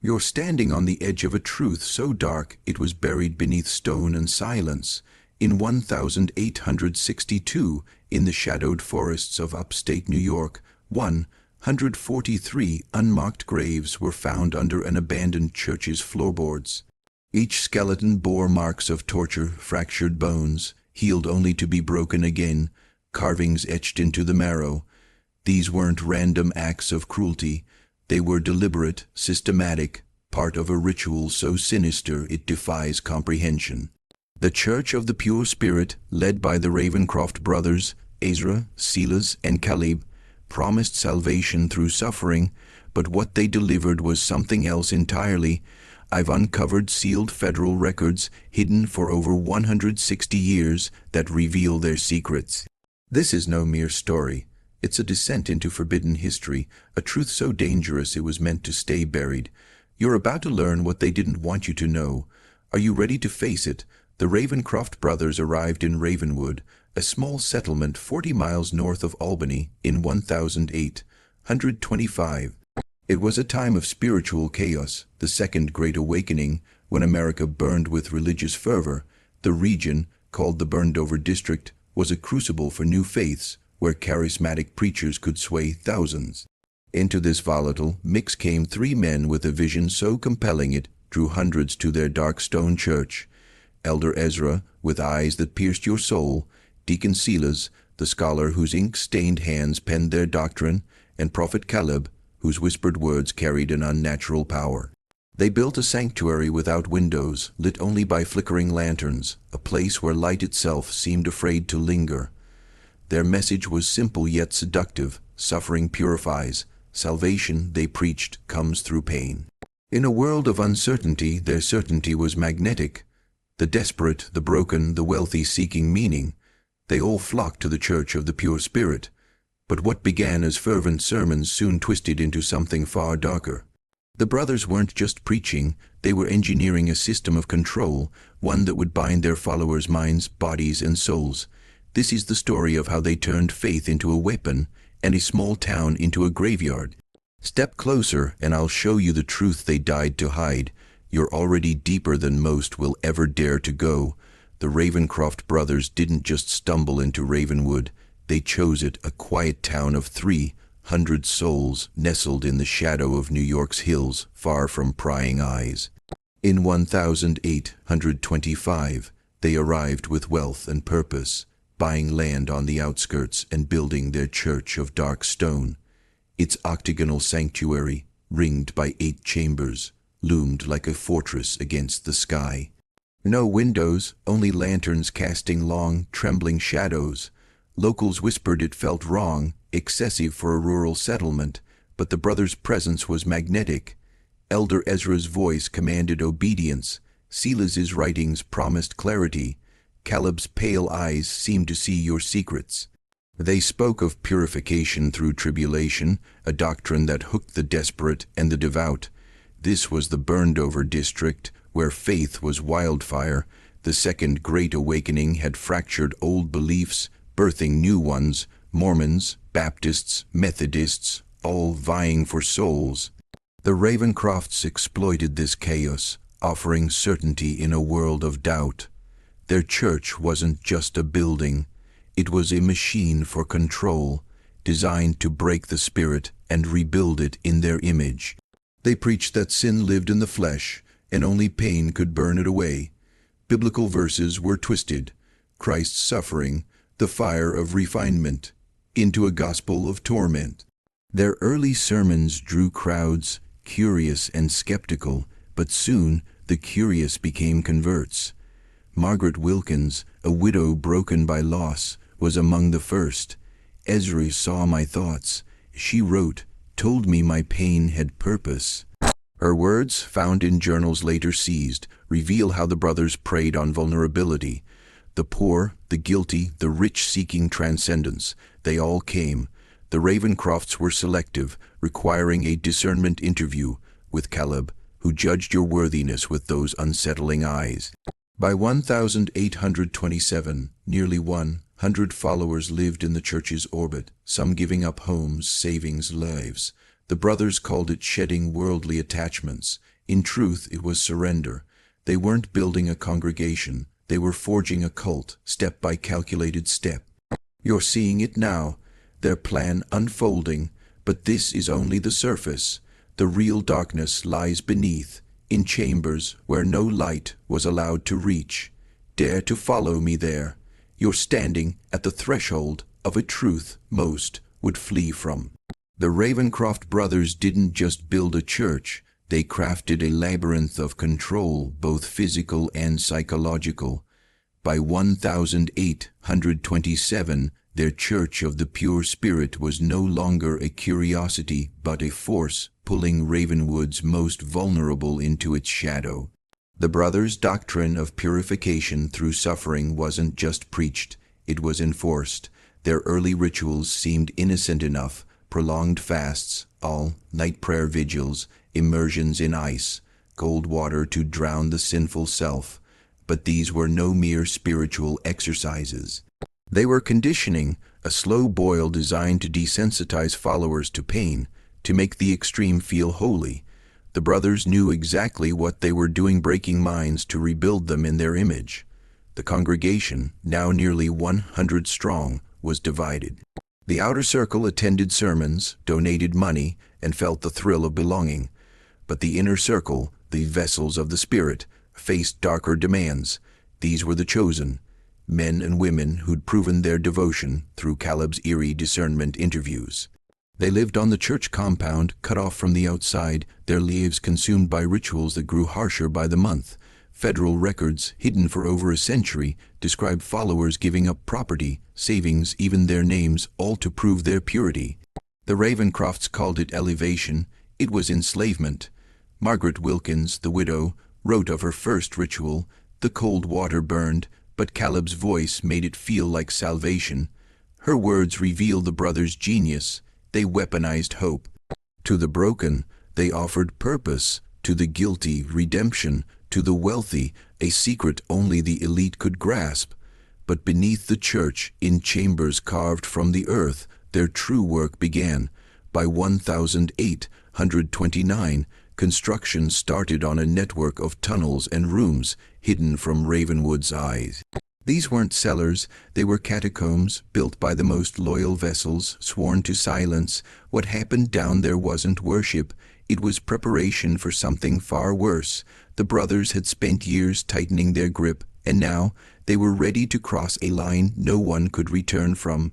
You're standing on the edge of a truth so dark it was buried beneath stone and silence. In 1862, in the shadowed forests of upstate New York, 143 unmarked graves were found under an abandoned church's floorboards. Each skeleton bore marks of torture, fractured bones, healed only to be broken again, carvings etched into the marrow. These weren't random acts of cruelty. They were deliberate, systematic, part of a ritual so sinister it defies comprehension. The Church of the Pure Spirit, led by the Ravencroft brothers, Ezra, Silas, and Caleb, promised salvation through suffering, but what they delivered was something else entirely. I've uncovered sealed federal records, hidden for over 160 years, that reveal their secrets. This is no mere story. It's a descent into forbidden history, a truth so dangerous it was meant to stay buried. You're about to learn what they didn't want you to know. Are you ready to face it? The Ravencroft brothers arrived in Ravenwood, a small settlement 40 miles north of Albany, in 1825. It was a time of spiritual chaos, the Second Great Awakening, when America burned with religious fervor. The region, called the Burned-Over District, was a crucible for new faiths, where charismatic preachers could sway thousands. Into this volatile mix came three men with a vision so compelling it drew hundreds to their dark stone church. Elder Ezra, with eyes that pierced your soul, Deacon Silas, the scholar whose ink-stained hands penned their doctrine, and Prophet Caleb, whose whispered words carried an unnatural power. They built a sanctuary without windows, lit only by flickering lanterns, a place where light itself seemed afraid to linger. Their message was simple yet seductive. Suffering purifies. Salvation, they preached, comes through pain. In a world of uncertainty, their certainty was magnetic. The desperate, the broken, the wealthy seeking meaning, they all flocked to the Church of the Pure Spirit. But what began as fervent sermons soon twisted into something far darker. The brothers weren't just preaching, they were engineering a system of control, one that would bind their followers' minds, bodies, and souls. This is the story of how they turned faith into a weapon and a small town into a graveyard. Step closer and I'll show you the truth they died to hide. You're already deeper than most will ever dare to go. The Ravencroft brothers didn't just stumble into Ravenwood. They chose it, a quiet town of 300 souls, nestled in the shadow of New York's hills, far from prying eyes. In 1825, they arrived with wealth and purpose, buying land on the outskirts and building their church of dark stone. Its octagonal sanctuary, ringed by 8 chambers, loomed like a fortress against the sky. No windows, only lanterns casting long, trembling shadows. Locals whispered it felt wrong, excessive for a rural settlement, but the brothers' presence was magnetic. Elder Ezra's voice commanded obedience. Silas's writings promised clarity. Caleb's pale eyes seemed to see your secrets. They spoke of purification through tribulation, a doctrine that hooked the desperate and the devout. This was the Burned-Over District, where faith was wildfire. The Second Great Awakening had fractured old beliefs, birthing new ones, Mormons, Baptists, Methodists, all vying for souls. The Ravencrofts exploited this chaos, offering certainty in a world of doubt. Their church wasn't just a building, it was a machine for control, designed to break the spirit and rebuild it in their image. They preached that sin lived in the flesh, and only pain could burn it away. Biblical verses were twisted, Christ's suffering, the fire of refinement, into a gospel of torment. Their early sermons drew crowds, curious and skeptical, but soon the curious became converts. Margaret Wilkins, a widow broken by loss, was among the first. Ezra saw my thoughts. She wrote, told me my pain had purpose. Her words, found in journals later seized, reveal how the brothers preyed on vulnerability. The poor, the guilty, the rich seeking transcendence, they all came. The Ravencrofts were selective, requiring a discernment interview with Caleb, who judged your worthiness with those unsettling eyes. By 1827, nearly 100 followers lived in the church's orbit, some giving up homes, savings, lives. The brothers called it shedding worldly attachments. In truth, it was surrender. They weren't building a congregation. They were forging a cult, step by calculated step. You're seeing it now, their plan unfolding, but this is only the surface. The real darkness lies beneath, in chambers where no light was allowed to reach. Dare to follow me there. You're standing at the threshold of a truth most would flee from. The Ravencroft brothers didn't just build a church, they crafted a labyrinth of control, both physical and psychological. By 1827, their Church of the Pure Spirit was no longer a curiosity, but a force, pulling Ravenwood's most vulnerable into its shadow. The brothers' doctrine of purification through suffering wasn't just preached, it was enforced. Their early rituals seemed innocent enough: prolonged fasts, all-night prayer vigils, immersions in ice, cold water to drown the sinful self. But these were no mere spiritual exercises. They were conditioning, a slow boil designed to desensitize followers to pain, to make the extreme feel holy. The brothers knew exactly what they were doing, breaking minds to rebuild them in their image. The congregation, now nearly 100 strong, was divided. The outer circle attended sermons, donated money, and felt the thrill of belonging. But the inner circle, the vessels of the Spirit, faced darker demands. These were the chosen, men and women who'd proven their devotion through Caleb's eerie discernment interviews. They lived on the church compound, cut off from the outside, their lives consumed by rituals that grew harsher by the month. Federal records, hidden for over a century, describe followers giving up property, savings, even their names, all to prove their purity. The Ravencrofts called it elevation. It was enslavement. Margaret Wilkins, the widow, wrote of her first ritual. The cold water burned, but Caleb's voice made it feel like salvation. Her words reveal the brothers' genius. They weaponized hope. To the broken, they offered purpose. To the guilty, redemption. To the wealthy, a secret only the elite could grasp. But beneath the church, in chambers carved from the earth, their true work began. By 1829, construction started on a network of tunnels and rooms hidden from Ravenwood's eyes. These weren't cellars, they were catacombs built by the most loyal vessels, sworn to silence. What happened down there wasn't worship, it was preparation for something far worse. The brothers had spent years tightening their grip, and now they were ready to cross a line no one could return from.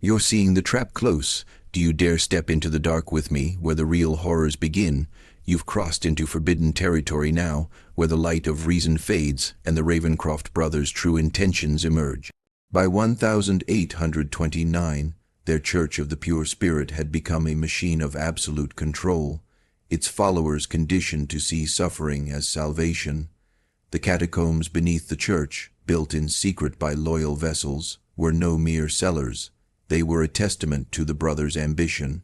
You're seeing the trap close. Do you dare step into the dark with me, where the real horrors begin? You've crossed into forbidden territory now, where the light of reason fades and the Ravencroft brothers' true intentions emerge. By 1829, their Church of the Pure Spirit had become a machine of absolute control, its followers conditioned to see suffering as salvation. The catacombs beneath the church, built in secret by loyal vessels, were no mere cellars. They were a testament to the brothers' ambition.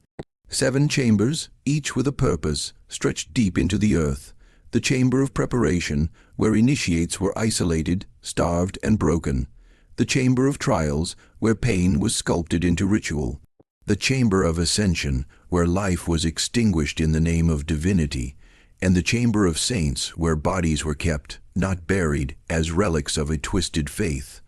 7 chambers, each with a purpose, stretched deep into the earth. The chamber of preparation, where initiates were isolated, starved, and broken. The chamber of trials, where pain was sculpted into ritual. The chamber of ascension, where life was extinguished in the name of divinity. And the chamber of saints, where bodies were kept, not buried, as relics of a twisted faith.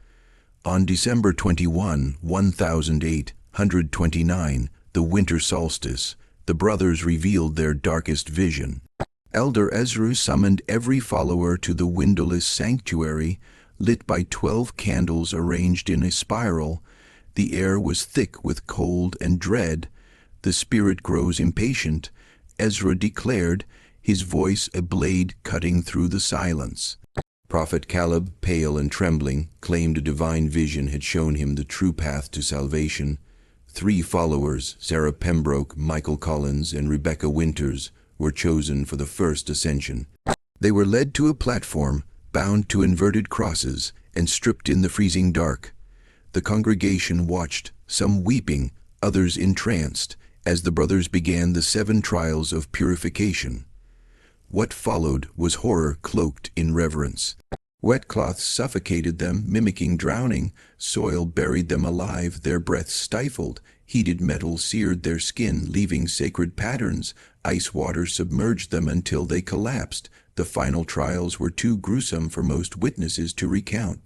On December 21, 1829, the winter solstice, the brothers revealed their darkest vision. Elder Ezra summoned every follower to the windowless sanctuary, lit by 12 candles arranged in a spiral. The air was thick with cold and dread. The spirit grows impatient, Ezra declared, his voice a blade cutting through the silence. Prophet Caleb, pale and trembling, claimed a divine vision had shown him the true path to salvation. 3 followers, Sarah Pembroke, Michael Collins, and Rebecca Winters, were chosen for the first ascension. They were led to a platform, bound to inverted crosses, and stripped in the freezing dark. The congregation watched, some weeping, others entranced, as the brothers began the 7 trials of purification. What followed was horror cloaked in reverence. Wet cloths suffocated them, mimicking drowning. Soil buried them alive, their breaths stifled. Heated metal seared their skin, leaving sacred patterns. Ice water submerged them until they collapsed. The final trials were too gruesome for most witnesses to recount.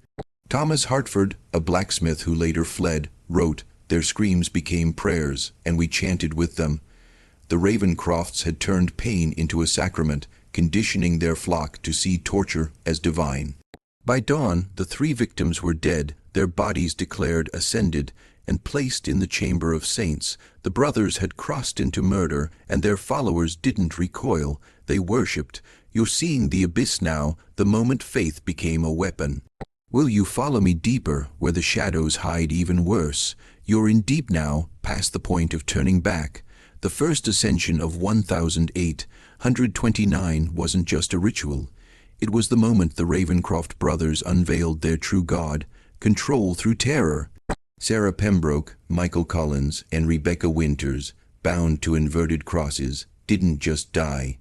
Thomas Hartford, a blacksmith who later fled, wrote, "Their screams became prayers, and we chanted with them." The Ravencrofts had turned pain into a sacrament, conditioning their flock to see torture as divine. By dawn, the 3 victims were dead, their bodies declared ascended, and placed in the chamber of saints. The brothers had crossed into murder, and their followers didn't recoil. They worshipped. You're seeing the abyss now, the moment faith became a weapon. Will you follow me deeper, where the shadows hide even worse? You're in deep now, past the point of turning back. The first ascension of 1829 wasn't just a ritual. It was the moment the Ravencroft brothers unveiled their true god, control through terror. Sarah Pembroke, Michael Collins, and Rebecca Winters, bound to inverted crosses, didn't just die.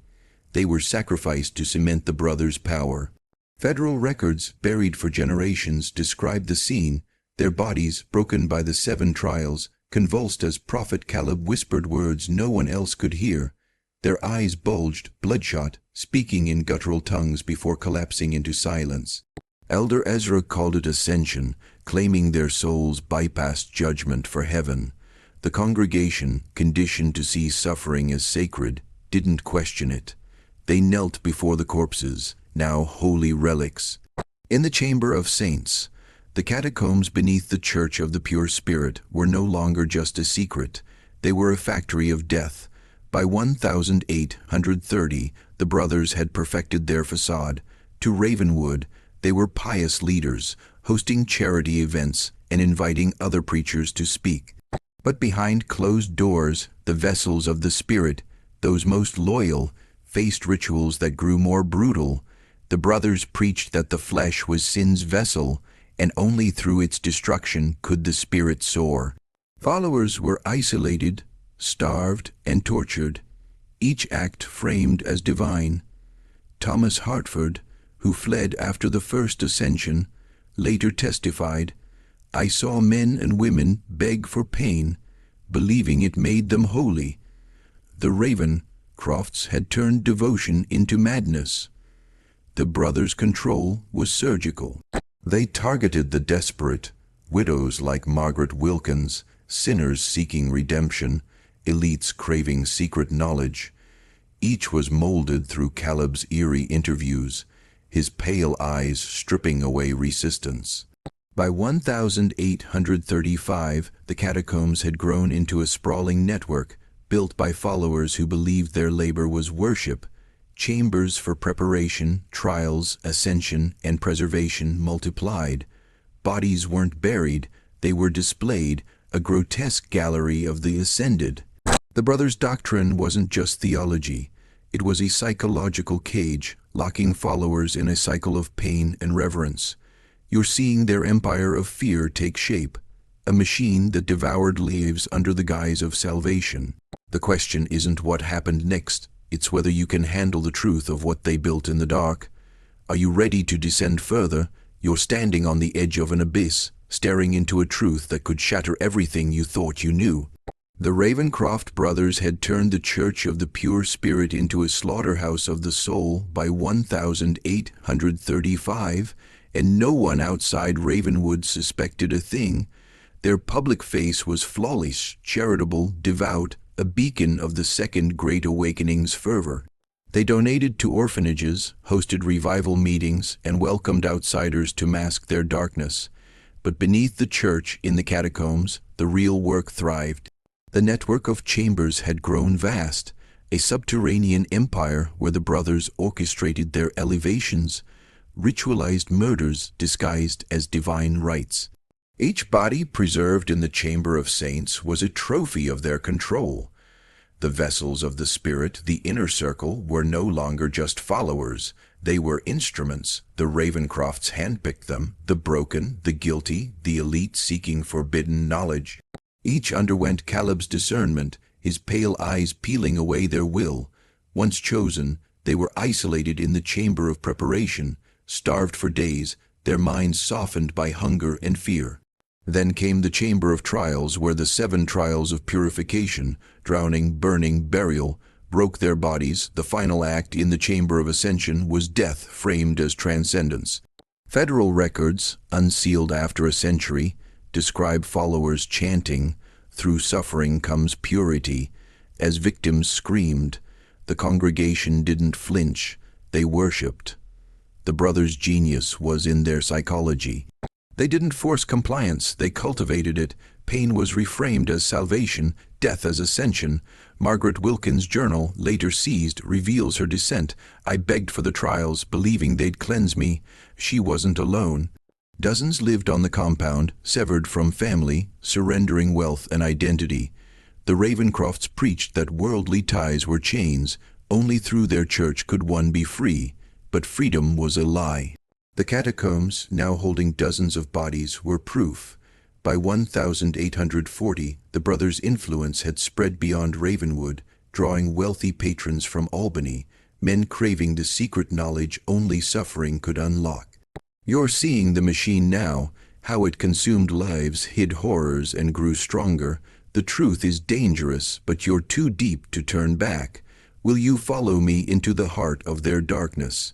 They were sacrificed to cement the brothers' power. Federal records, buried for generations, describe the scene, their bodies, broken by the 7 trials, convulsed as Prophet Caleb whispered words no one else could hear. Their eyes bulged, bloodshot, speaking in guttural tongues before collapsing into silence. Elder Ezra called it ascension, claiming their souls bypassed judgment for heaven. The congregation, conditioned to see suffering as sacred, didn't question it. They knelt before the corpses, now holy relics. In the chamber of saints, the catacombs beneath the Church of the Pure Spirit were no longer just a secret. They were a factory of death. By 1830, the brothers had perfected their facade. To Ravenwood, they were pious leaders, hosting charity events and inviting other preachers to speak. But behind closed doors, the vessels of the Spirit, those most loyal, faced rituals that grew more brutal. The brothers preached that the flesh was sin's vessel, and only through its destruction could the Spirit soar. Followers were isolated, starved, and tortured, each act framed as divine. Thomas Hartford, who fled after the first ascension, later testified, "I saw men and women beg for pain, believing it made them holy." The Ravencrofts had turned devotion into madness. The brothers' control was surgical. They targeted the desperate, widows like Margaret Wilkins, sinners seeking redemption, elites craving secret knowledge. Each was molded through Caleb's eerie interviews, his pale eyes stripping away resistance. By 1835, the catacombs had grown into a sprawling network, built by followers who believed their labor was worship. Chambers for preparation, trials, ascension, and preservation multiplied. Bodies weren't buried, they were displayed, a grotesque gallery of the ascended. The brothers' doctrine wasn't just theology. It was a psychological cage, locking followers in a cycle of pain and reverence. You're seeing their empire of fear take shape, a machine that devoured lives under the guise of salvation. The question isn't what happened next, it's whether you can handle the truth of what they built in the dark. Are you ready to descend further? You're standing on the edge of an abyss, staring into a truth that could shatter everything you thought you knew. The Ravencroft brothers had turned the Church of the Pure Spirit into a slaughterhouse of the soul by 1835, and no one outside Ravenwood suspected a thing. Their public face was flawless, charitable, devout, a beacon of the Second Great Awakening's fervor. They donated to orphanages, hosted revival meetings, and welcomed outsiders to mask their darkness. But beneath the church, in the catacombs, the real work thrived. The network of chambers had grown vast, a subterranean empire where the brothers orchestrated their elevations, ritualized murders disguised as divine rites. Each body preserved in the chamber of saints was a trophy of their control. The vessels of the Spirit, the inner circle, were no longer just followers. They were instruments. The Ravencrofts handpicked them, the broken, the guilty, the elite seeking forbidden knowledge. Each underwent Caleb's discernment, his pale eyes peeling away their will. Once chosen, they were isolated in the chamber of preparation, starved for days, their minds softened by hunger and fear. Then came the chamber of trials, where the 7 trials of purification, drowning, burning, burial, broke their bodies. The final act in the chamber of ascension was death framed as transcendence. Federal records, unsealed after a century, describe followers chanting, "Through suffering comes purity." As victims screamed, the congregation didn't flinch, they worshipped. The brothers' genius was in their psychology. They didn't force compliance, they cultivated it. Pain was reframed as salvation, death as ascension. Margaret Wilkins' journal, later seized, reveals her dissent. "I begged for the trials, believing they'd cleanse me." She wasn't alone. Dozens lived on the compound, severed from family, surrendering wealth and identity. The Ravencrofts preached that worldly ties were chains. Only through their church could one be free. But freedom was a lie. The catacombs, now holding dozens of bodies, were proof. By 1840, the brothers' influence had spread beyond Ravenwood, drawing wealthy patrons from Albany, men craving the secret knowledge only suffering could unlock. You're seeing the machine now, how it consumed lives, hid horrors, and grew stronger. The truth is dangerous, but you're too deep to turn back. Will you follow me into the heart of their darkness?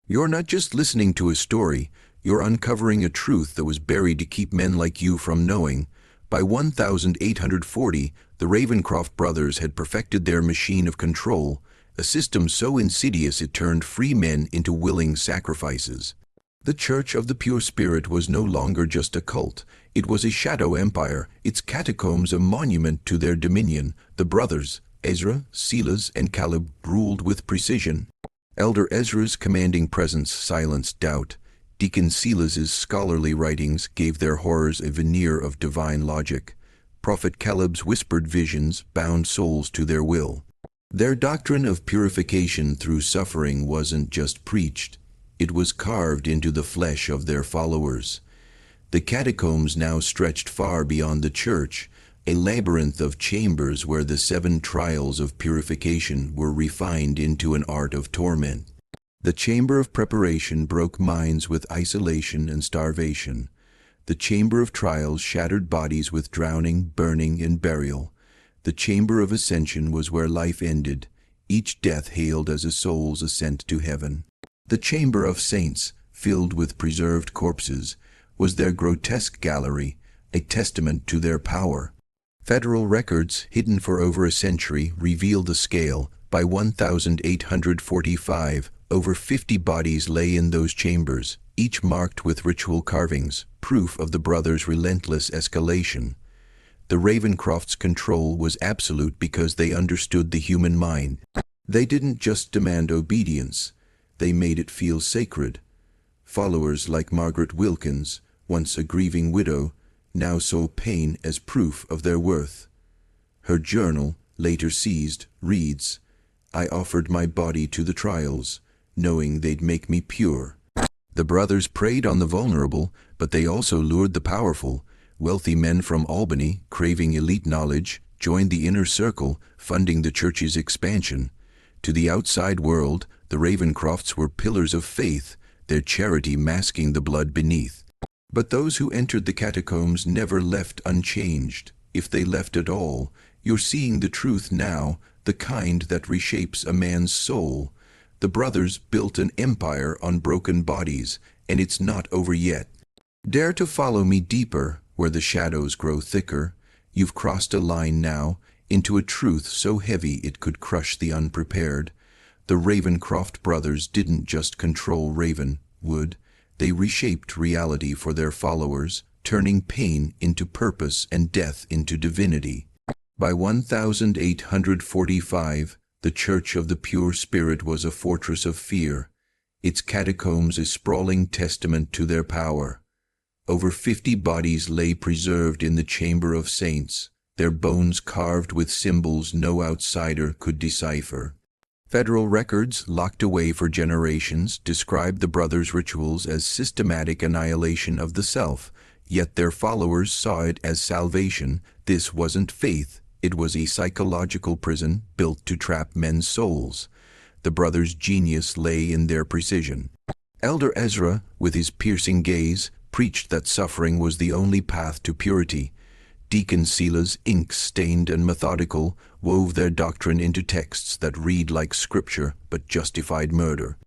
You're not just listening to a story, you're uncovering a truth that was buried to keep men like you from knowing. By 1840, the Ravencroft brothers had perfected their machine of control, a system so insidious it turned free men into willing sacrifices. The Church of the Pure Spirit was no longer just a cult. It was a shadow empire, its catacombs a monument to their dominion. The brothers, Ezra, Silas, and Caleb, ruled with precision. Elder Ezra's commanding presence silenced doubt. Deacon Silas's scholarly writings gave their horrors a veneer of divine logic. Prophet Caleb's whispered visions bound souls to their will. Their doctrine of purification through suffering wasn't just preached. It was carved into the flesh of their followers. The catacombs now stretched far beyond the church, a labyrinth of chambers where the 7 trials of purification were refined into an art of torment. The chamber of preparation broke minds with isolation and starvation. The chamber of trials shattered bodies with drowning, burning, and burial. The chamber of ascension was where life ended, each death hailed as a soul's ascent to heaven. The chamber of saints, filled with preserved corpses, was their grotesque gallery, a testament to their power. Federal records, hidden for over a century, reveal the scale. By 1845, over 50 bodies lay in those chambers, each marked with ritual carvings, proof of the brothers' relentless escalation. The Ravencrofts' control was absolute because they understood the human mind. They didn't just demand obedience, they made it feel sacred. Followers like Margaret Wilkins, once a grieving widow, now saw pain as proof of their worth. Her journal, later seized, reads, "I offered my body to the trials, knowing they'd make me pure." The brothers preyed on the vulnerable, but they also lured the powerful. Wealthy men from Albany, craving elite knowledge, joined the inner circle, funding the church's expansion. To the outside world, the Ravencrofts were pillars of faith, their charity masking the blood beneath. But those who entered the catacombs never left unchanged. If they left at all, you're seeing the truth now, the kind that reshapes a man's soul. The brothers built an empire on broken bodies, and it's not over yet. Dare to follow me deeper, where the shadows grow thicker. You've crossed a line now, into a truth so heavy it could crush the unprepared. The Ravencroft brothers didn't just control Ravenwood. They reshaped reality for their followers, turning pain into purpose and death into divinity. By 1845, the Church of the Pure Spirit was a fortress of fear, its catacombs a sprawling testament to their power. Over 50 bodies lay preserved in the chamber of saints, their bones carved with symbols no outsider could decipher. Federal records, locked away for generations, describe the brothers' rituals as systematic annihilation of the self, yet their followers saw it as salvation. This wasn't faith, it was a psychological prison built to trap men's souls. The brothers' genius lay in their precision. Elder Ezra, with his piercing gaze, preached that suffering was the only path to purity. Deacon Silas, ink-stained and methodical, wove their doctrine into texts that read like scripture but justified murder.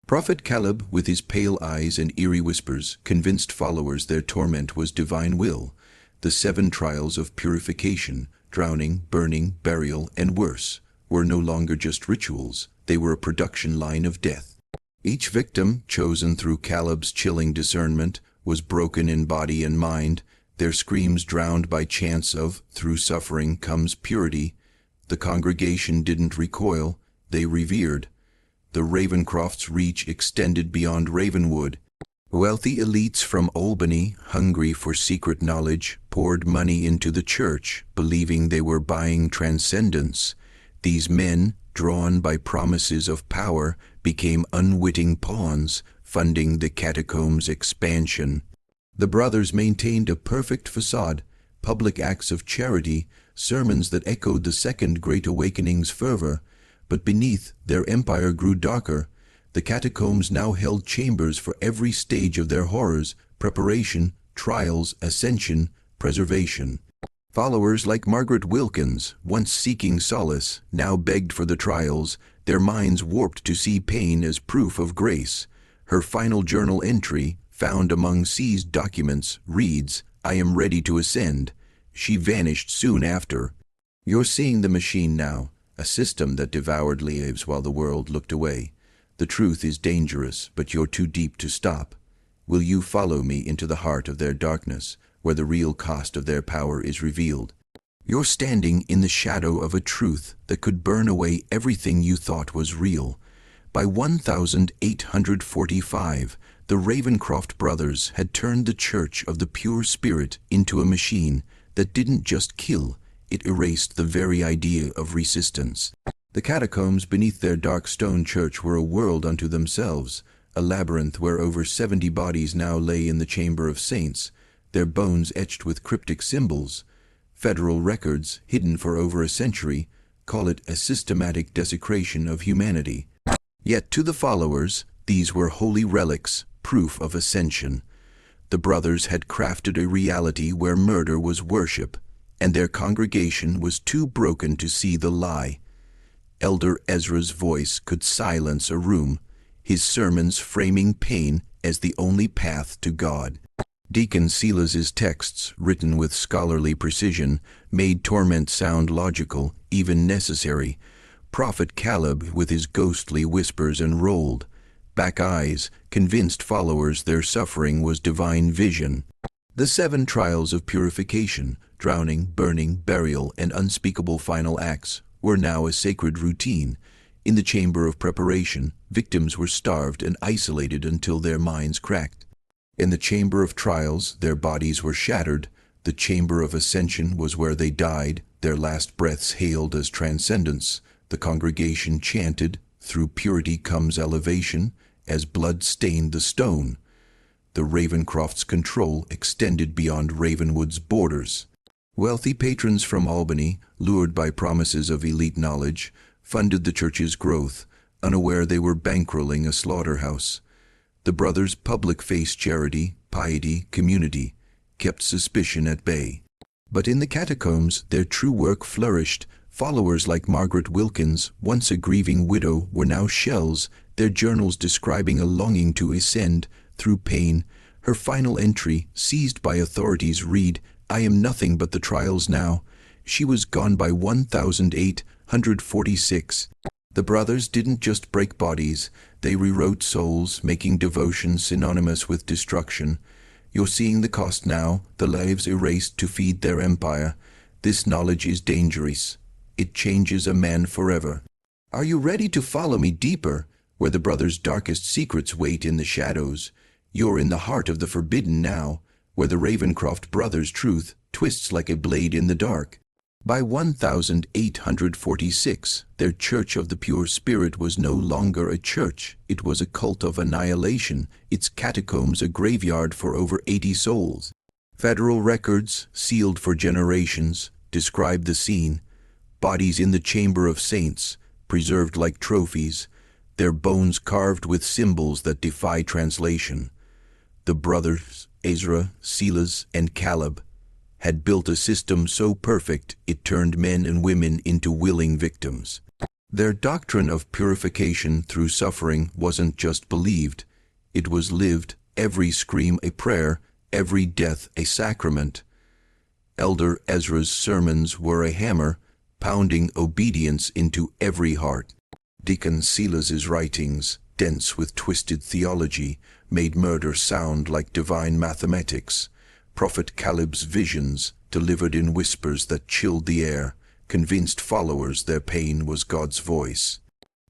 Prophet Caleb, with his pale eyes and eerie whispers, convinced followers their torment was divine will. The 7 trials of purification, drowning, burning, burial, and worse, were no longer just rituals, they were a production line of death. Each victim, chosen through Caleb's chilling discernment, was broken in body and mind, their screams drowned by chants of, "Through suffering comes purity." The congregation didn't recoil, they revered. The Ravencroft's reach extended beyond Ravenwood. Wealthy elites from Albany, hungry for secret knowledge, poured money into the church, believing they were buying transcendence. These men, drawn by promises of power, became unwitting pawns, funding the catacombs' expansion. The brothers maintained a perfect facade, public acts of charity, sermons that echoed the Second Great Awakening's fervor, but beneath, their empire grew darker. The catacombs now held chambers for every stage of their horrors: preparation, trials, ascension, preservation. Followers like Margaret Wilkins, once seeking solace, now begged for the trials, their minds warped to see pain as proof of grace. Her final journal entry, found among seized documents, reads, "I am ready to ascend." She vanished soon after. You're seeing the machine now, a system that devoured lives while the world looked away. The truth is dangerous, but you're too deep to stop. Will you follow me into the heart of their darkness, where the real cost of their power is revealed? You're standing in the shadow of a truth that could burn away everything you thought was real. By 1845, the Ravencroft brothers had turned the Church of the Pure Spirit into a machine that didn't just kill, it erased the very idea of resistance. The catacombs beneath their dark stone church were a world unto themselves, a labyrinth where over 70 bodies now lay in the chamber of saints, their bones etched with cryptic symbols. Federal records, hidden for over a century, call it a systematic desecration of humanity. Yet to the followers, these were holy relics, proof of ascension. The brothers had crafted a reality where murder was worship, and their congregation was too broken to see the lie. Elder Ezra's voice could silence a room, his sermons framing pain as the only path to God. Deacon Silas's texts, written with scholarly precision, made torment sound logical, even necessary. Prophet Caleb, with his ghostly whispers, enrolled back eyes, convinced followers their suffering was divine vision. The 7 trials of purification, drowning, burning, burial, and unspeakable final acts, were now a sacred routine. In the chamber of preparation, victims were starved and isolated until their minds cracked. In the chamber of trials, their bodies were shattered. The chamber of ascension was where they died, their last breaths hailed as transcendence. The congregation chanted, "Through purity comes elevation," as blood stained the stone. The Ravencroft's control extended beyond Ravenwood's borders. Wealthy patrons from Albany, lured by promises of elite knowledge, funded the church's growth, unaware they were bankrolling a slaughterhouse. The brothers' public-face charity, piety, community, kept suspicion at bay. But in the catacombs, their true work flourished. Followers like Margaret Wilkins, once a grieving widow, were now shells, their journals describing a longing to ascend through pain. Her final entry, seized by authorities, read, "I am nothing but the trials now." She was gone by 1846. The brothers didn't just break bodies, they rewrote souls, making devotion synonymous with destruction. You're seeing the cost now, the lives erased to feed their empire. This knowledge is dangerous. It changes a man forever. Are you ready to follow me deeper, where the brothers' darkest secrets wait in the shadows? You're in the heart of the forbidden now, where the Ravencroft brothers' truth twists like a blade in the dark. By 1846, their Church of the Pure Spirit was no longer a church. It was a cult of annihilation, its catacombs a graveyard for over 80 souls. Federal records, sealed for generations, describe the scene. Bodies in the chamber of saints, preserved like trophies, their bones carved with symbols that defy translation. The brothers, Ezra, Silas, and Caleb, had built a system so perfect it turned men and women into willing victims. Their doctrine of purification through suffering wasn't just believed, it was lived, every scream a prayer, every death a sacrament. Elder Ezra's sermons were a hammer, pounding obedience into every heart. Deacon Silas's writings, dense with twisted theology, made murder sound like divine mathematics. Prophet Caleb's visions, delivered in whispers that chilled the air, convinced followers their pain was God's voice.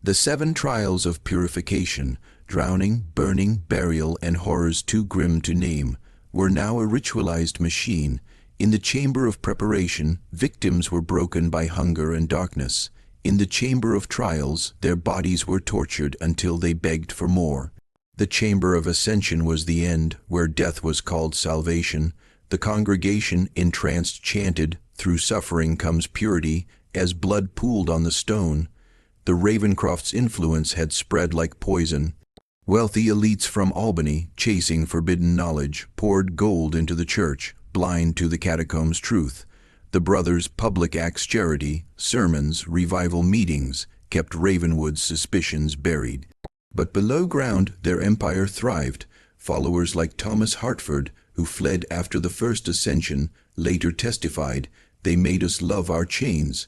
The 7 trials of purification, drowning, burning, burial, and horrors too grim to name, were now a ritualized machine. In the chamber of preparation, victims were broken by hunger and darkness. In the chamber of trials, their bodies were tortured until they begged for more. The chamber of ascension was the end, where death was called salvation. The congregation, entranced, chanted, "Through suffering comes purity," as blood pooled on the stone. The Ravencroft's influence had spread like poison. Wealthy elites from Albany, chasing forbidden knowledge, poured gold into the church, blind to the catacombs' truth. The brothers' public acts, charity, sermons, revival meetings, kept Ravenwood's suspicions buried. But below ground their empire thrived. Followers like Thomas Hartford, who fled after the first ascension, later testified, "They made us love our chains."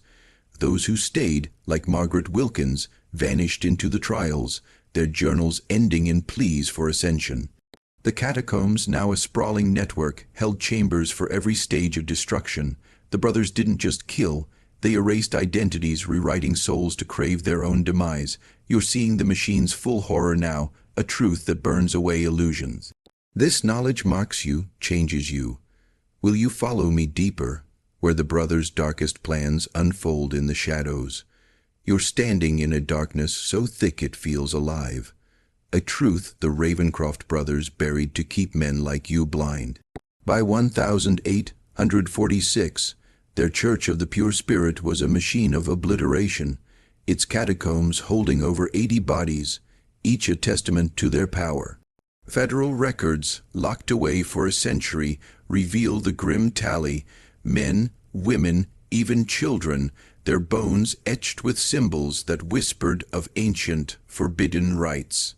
Those who stayed, like Margaret Wilkins, vanished into the trials, their journals ending in pleas for ascension. The catacombs, now a sprawling network, held chambers for every stage of destruction. The brothers didn't just kill, they erased identities, rewriting souls to crave their own demise. You're seeing the machine's full horror now, a truth that burns away illusions. This knowledge marks you, changes you. Will you follow me deeper, where the brothers' darkest plans unfold in the shadows? You're standing in a darkness so thick it feels alive. A truth the Ravencroft brothers buried to keep men like you blind. By 1846, their Church of the Pure Spirit was a machine of obliteration, its catacombs holding over 80 bodies, each a testament to their power. Federal records, locked away for a century, reveal the grim tally: men, women, even children, their bones etched with symbols that whispered of ancient, forbidden rites.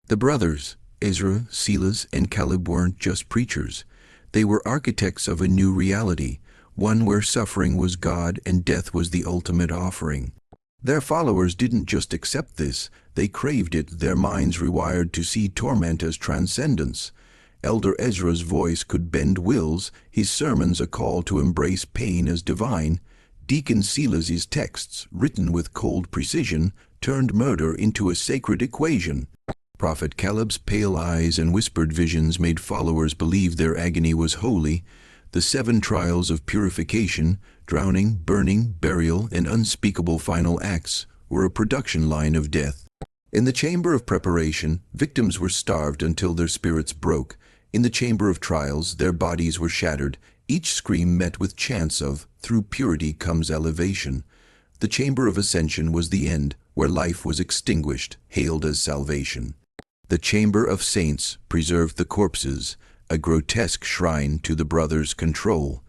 The brothers, Ezra, Silas, and Caleb, weren't just preachers. They were architects of a new reality, one where suffering was God and death was the ultimate offering. Their followers didn't just accept this, they craved it, their minds rewired to see torment as transcendence. Elder Ezra's voice could bend wills, his sermons a call to embrace pain as divine. Deacon Silas's texts, written with cold precision, turned murder into a sacred equation. Prophet Caleb's pale eyes and whispered visions made followers believe their agony was holy. The 7 trials of purification, drowning, burning, burial, and unspeakable final acts, were a production line of death. In the chamber of preparation, victims were starved until their spirits broke. In the chamber of trials, their bodies were shattered, each scream met with chants of, "Through purity comes elevation." The chamber of ascension was the end, where life was extinguished, hailed as salvation. The chamber of saints preserved the corpses, a grotesque shrine to the brothers' control.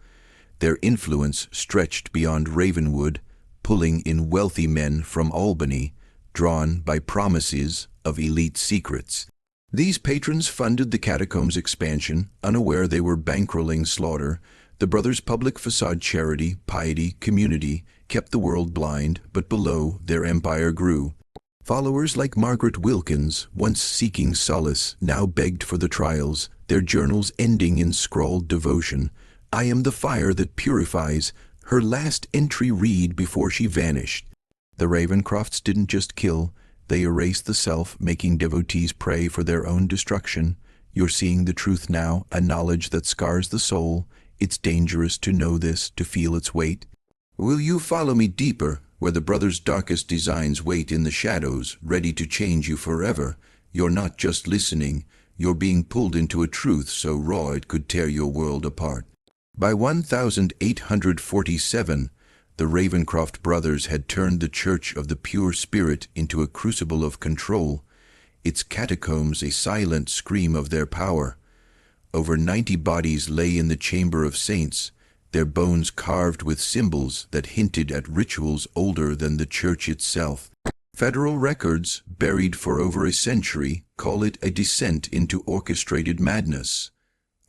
Their influence stretched beyond Ravenwood, pulling in wealthy men from Albany, drawn by promises of elite secrets. These patrons funded the catacombs' expansion, unaware they were bankrolling slaughter. The brothers' public facade, charity, piety, community, kept the world blind, but below, their empire grew. Followers like Margaret Wilkins, once seeking solace, now begged for the trials, their journals ending in scrawled devotion. "I am the fire that purifies," her last entry read before she vanished. The Ravencrofts didn't just kill, they erased the self, making devotees pray for their own destruction. You're seeing the truth now, a knowledge that scars the soul. It's dangerous to know this, to feel its weight. Will you follow me deeper, where the brothers' darkest designs wait in the shadows, ready to change you forever? You're not just listening, you're being pulled into a truth so raw it could tear your world apart. By 1847, the Ravencroft brothers had turned the Church of the Pure Spirit into a crucible of control, its catacombs a silent scream of their power. Over 90 bodies lay in the chamber of saints, their bones carved with symbols that hinted at rituals older than the church itself. Federal records, buried for over a century, call it a descent into orchestrated madness.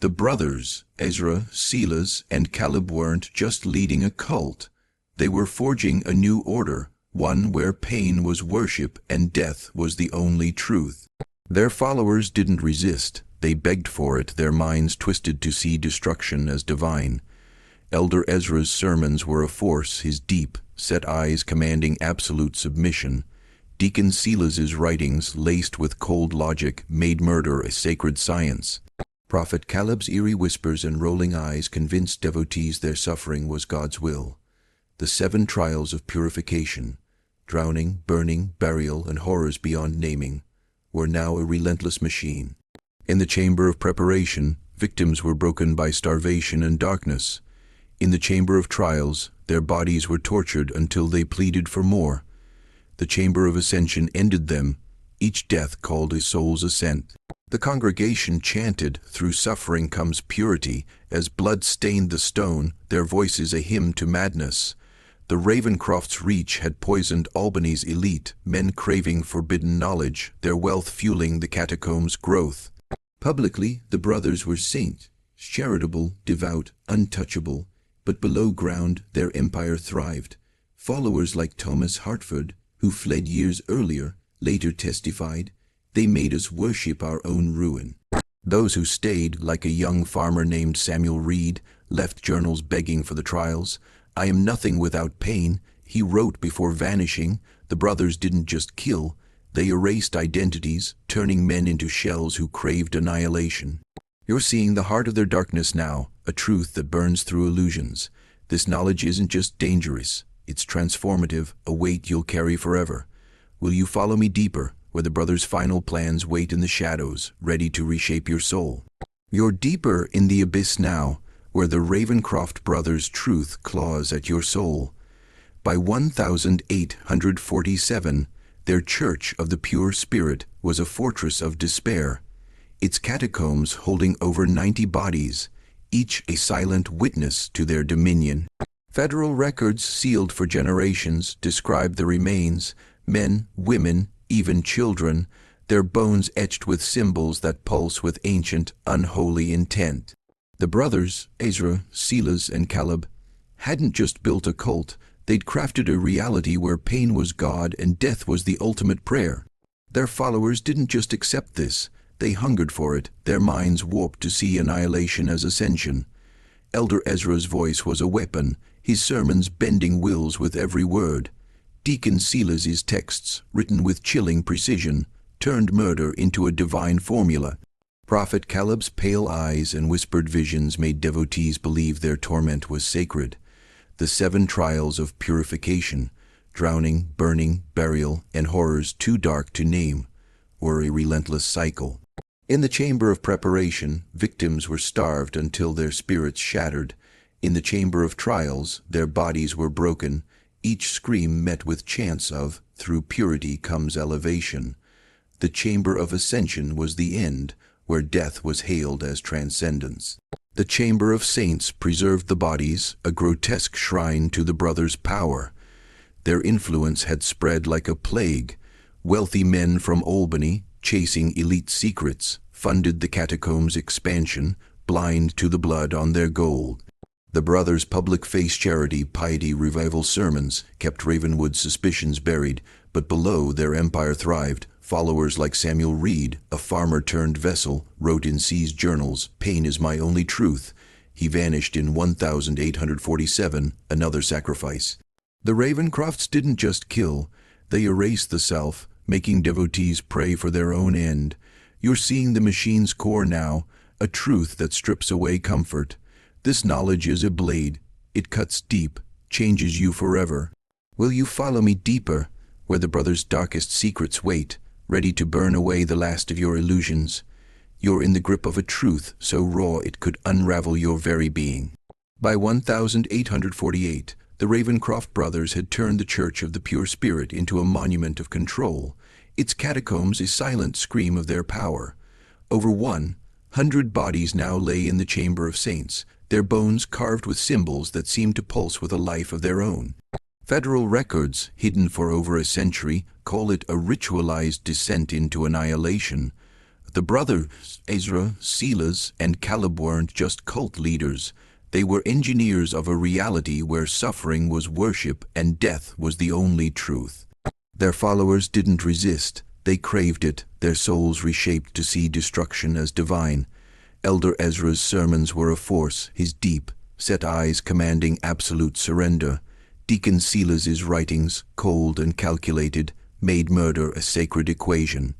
The brothers, Ezra, Silas, and Caleb, weren't just leading a cult. They were forging a new order, one where pain was worship and death was the only truth. Their followers didn't resist. They begged for it, their minds twisted to see destruction as divine. Elder Ezra's sermons were a force, his deep, set eyes commanding absolute submission. Deacon Silas's writings, laced with cold logic, made murder a sacred science. Prophet Caleb's eerie whispers and rolling eyes convinced devotees their suffering was God's will. The 7 trials of purification, drowning, burning, burial, and horrors beyond naming, were now a relentless machine. In the chamber of preparation, victims were broken by starvation and darkness. In the chamber of trials, their bodies were tortured until they pleaded for more. The chamber of ascension ended them. Each death called a soul's ascent. The congregation chanted, "Through suffering comes purity." As blood stained the stone, their voices a hymn to madness. The Ravencroft's reach had poisoned Albany's elite, men craving forbidden knowledge, their wealth fueling the catacombs' growth. Publicly, the brothers were saints, charitable, devout, untouchable, but below ground their empire thrived. Followers like Thomas Hartford, who fled years earlier, later testified, "They made us worship our own ruin." Those who stayed, like a young farmer named Samuel Reed, left journals begging for the trials. "I am nothing without pain," he wrote before vanishing. The brothers didn't just kill, they erased identities, turning men into shells who craved annihilation. You're seeing the heart of their darkness now, a truth that burns through illusions. This knowledge isn't just dangerous, it's transformative, a weight you'll carry forever. Will you follow me deeper, where the brothers' final plans wait in the shadows, ready to reshape your soul? You're deeper in the abyss now, where the Ravencroft brothers' truth claws at your soul. By 1847, their Church of the Pure Spirit was a fortress of despair, its catacombs holding over 90 bodies, each a silent witness to their dominion. Federal records sealed for generations describe the remains, men, women, even children, their bones etched with symbols that pulse with ancient, unholy intent. The brothers, Ezra, Silas, and Caleb, hadn't just built a cult, they'd crafted a reality where pain was God and death was the ultimate prayer. Their followers didn't just accept this, they hungered for it, their minds warped to see annihilation as ascension. Elder Ezra's voice was a weapon, his sermons bending wills with every word. Deacon Silas's texts, written with chilling precision, turned murder into a divine formula. Prophet Caleb's pale eyes and whispered visions made devotees believe their torment was sacred. The 7 trials of purification, drowning, burning, burial, and horrors too dark to name, were a relentless cycle. In the chamber of preparation, victims were starved until their spirits shattered. In the chamber of trials, their bodies were broken, each scream met with chants of, "Through purity comes elevation." The chamber of ascension was the end, where death was hailed as transcendence. The chamber of saints preserved the bodies, a grotesque shrine to the brothers' power. Their influence had spread like a plague. Wealthy men from Albany, chasing elite secrets, funded the catacombs' expansion, blind to the blood on their gold. The brothers' public-face charity, piety, revival sermons kept Ravenwood's suspicions buried, but below their empire thrived. Followers like Samuel Reed, a farmer-turned-vessel, wrote in seized journals, "Pain is my only truth." He vanished in 1847, another sacrifice. The Ravencrofts didn't just kill, they erased the self, making devotees pray for their own end. You're seeing the machine's core now, a truth that strips away comfort. This knowledge is a blade. It cuts deep, changes you forever. Will you follow me deeper, where the brothers' darkest secrets wait, ready to burn away the last of your illusions? You're in the grip of a truth so raw it could unravel your very being. By 1848, the Ravencroft brothers had turned the Church of the Pure Spirit into a monument of control, its catacombs a silent scream of their power. Over 100 bodies now lay in the chamber of saints, their bones carved with symbols that seemed to pulse with a life of their own. Federal records, hidden for over a century, call it a ritualized descent into annihilation. The brothers, Ezra, Silas, and Caleb weren't just cult leaders. They were engineers of a reality where suffering was worship and death was the only truth. Their followers didn't resist. They craved it, their souls reshaped to see destruction as divine. Elder Ezra's sermons were a force, his deep, set eyes commanding absolute surrender. Deacon Silas's writings, cold and calculated, made murder a sacred equation.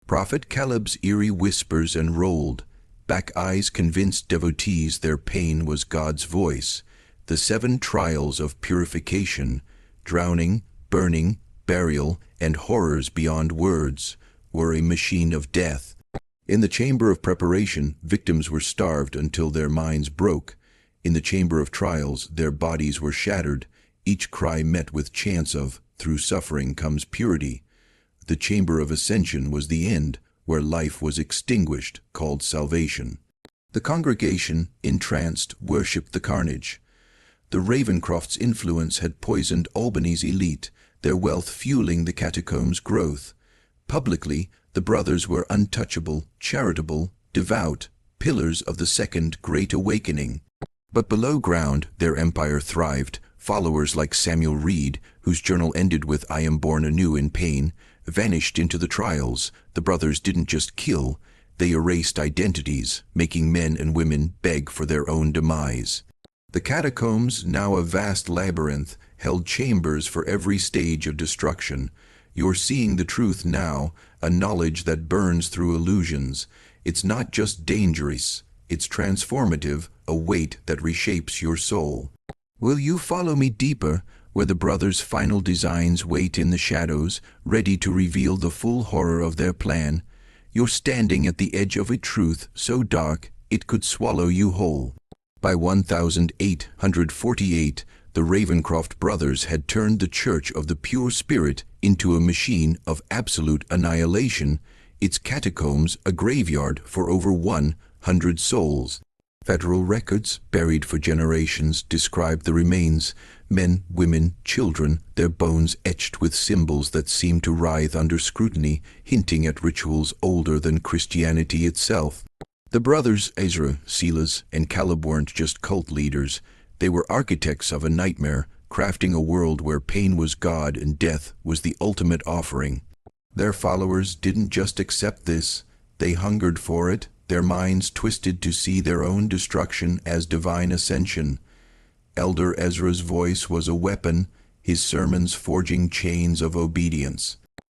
Prophet Caleb's eerie whispers and rolled back eyes convinced devotees their pain was God's voice. The 7 trials of purification, drowning, burning, burial, and horrors beyond words, were a machine of death. In the chamber of preparation, victims were starved until their minds broke. In the chamber of trials, their bodies were shattered, each cry met with chants of, "Through suffering comes purity." The chamber of ascension was the end, where life was extinguished, called salvation. The congregation, entranced, worshipped the carnage. The Ravencroft's influence had poisoned Albany's elite, their wealth fueling the catacombs' growth. Publicly, the brothers were untouchable, charitable, devout, pillars of the Second Great Awakening. But below ground, their empire thrived. Followers like Samuel Reed, whose journal ended with "I am born anew in pain," vanished into the trials. The brothers didn't just kill, they erased identities, making men and women beg for their own demise. The catacombs, now a vast labyrinth, held chambers for every stage of destruction. You're seeing the truth now, a knowledge that burns through illusions. It's not just dangerous, it's transformative, a weight that reshapes your soul. Will you follow me deeper, where the brothers' final designs wait in the shadows, ready to reveal the full horror of their plan? You're standing at the edge of a truth so dark it could swallow you whole. By 1848, the Ravencroft brothers had turned the Church of the Pure Spirit into a machine of absolute annihilation, its catacombs a graveyard for over 100 souls. Federal records, buried for generations, describe the remains: men, women, children, their bones etched with symbols that seem to writhe under scrutiny, hinting at rituals older than Christianity itself. The brothers Ezra, Silas, and Caleb weren't just cult leaders. They were architects of a nightmare, crafting a world where pain was God and death was the ultimate offering. Their followers didn't just accept this, they hungered for it, their minds twisted to see their own destruction as divine ascension. Elder Ezra's voice was a weapon, his sermons forging chains of obedience.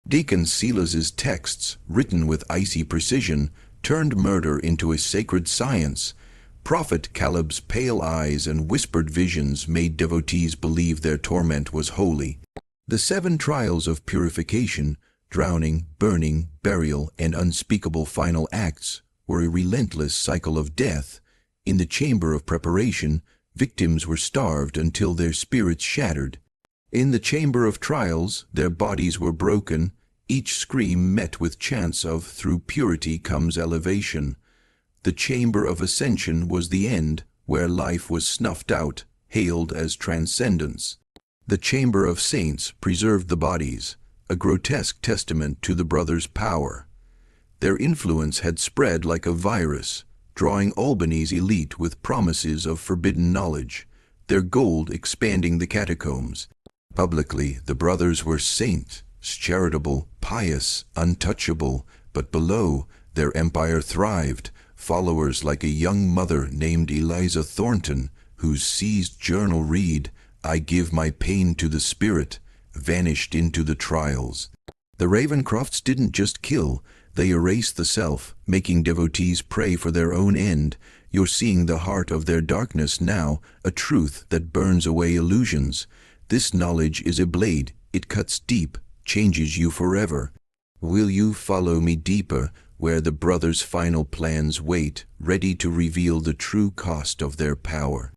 Deacon Silas's texts, written with icy precision, turned murder into a sacred science. Prophet Caleb's pale eyes and whispered visions made devotees believe their torment was holy. The 7 trials of purification, drowning, burning, burial, and unspeakable final acts, were a relentless cycle of death. In the chamber of preparation, victims were starved until their spirits shattered. In the chamber of trials, their bodies were broken, each scream met with chants of "Through purity comes elevation." The chamber of ascension was the end, where life was snuffed out, hailed as transcendence. The chamber of saints preserved the bodies, a grotesque testament to the brothers' power. Their influence had spread like a virus, drawing Albany's elite with promises of forbidden knowledge, their gold expanding the catacombs. Publicly, the brothers were saints, charitable, pious, untouchable, but below, their empire thrived. Followers like a young mother named Eliza Thornton, whose seized journal read, "I give my pain to the Spirit," vanished into the trials. The Ravencrofts didn't just kill, they erased the self, making devotees pray for their own end. You're seeing the heart of their darkness now, a truth that burns away illusions. This knowledge is a blade, it cuts deep, changes you forever. Will you follow me deeper, where the brothers' final plans wait, ready to reveal the true cost of their power?